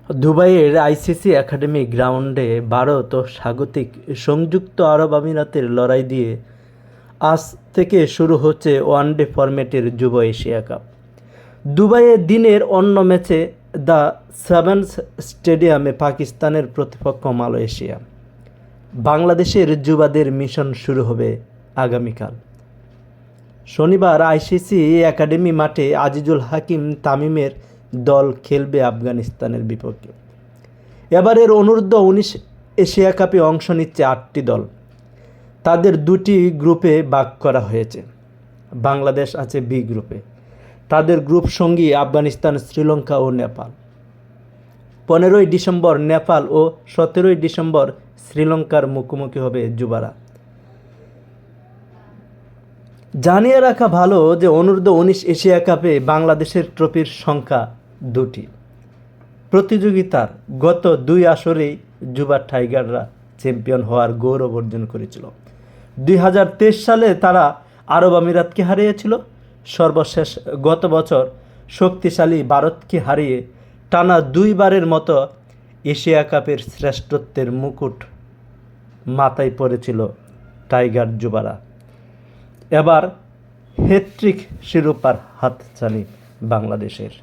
দুবাইয়ের ICC academy গ্রাউন্ডে ভারত ও স্বাগতিক সংযুক্ত আরব আমিরাতের লড়াই দিয়ে আজ থেকে শুরু হচ্ছে ওয়ানডে ফরম্যাটের যুব এশিয়া কাপ। দুবাইয়ে দিনের অন্য ম্যাচে দ্য সেভেন্স স্টেডিয়ামে পাকিস্তানের প্রতিপক্ষ মালয়েশিয়া। বাংলাদেশের যুবাদের মিশন শুরু হবে আগামীকাল শনিবার আইসিসি একাডেমি মাঠে আজিজুল হাকিম তামিমের দল খেলবে আফগানিস্তানের বিপক্ষে। এবারের অনূর্ধ্ব-19 এশিয়া কাপে অংশ নিচ্ছে 8টি দল। তাদের দুটি গ্রুপে ভাগ করা হয়েছে। বাংলাদেশ আছে বি গ্রুপে। তাদের গ্রুপ সঙ্গী আফগানিস্তান, শ্রীলঙ্কা ও নেপাল। 15ই ডিসেম্বর নেপাল ও 17ই ডিসেম্বর শ্রীলঙ্কার মুখোমুখি হবে যুবারা। জানিয়ে রাখা ভালো যে অনূর্ধ্ব-19 এশিয়া কাপে বাংলাদেশের ট্রফির সংখ্যা 2টি। প্রতিযোগিতার গত 2 আসরেই যুবা টাইগাররা চ্যাম্পিয়ন হওয়ার গৌরব অর্জন করেছিল। 2023 সালে তারা আরব আমিরাতকে হারিয়েছিল। সর্বশেষ গত বছর শক্তিশালী ভারতকে হারিয়ে টানা 2বারের মতো এশিয়া কাপের শ্রেষ্ঠত্বের মুকুট মাথায় পড়েছিল টাইগার যুবারা। এবার হ্যাট্রিক শিরোপার হাতছানি বাংলাদেশের।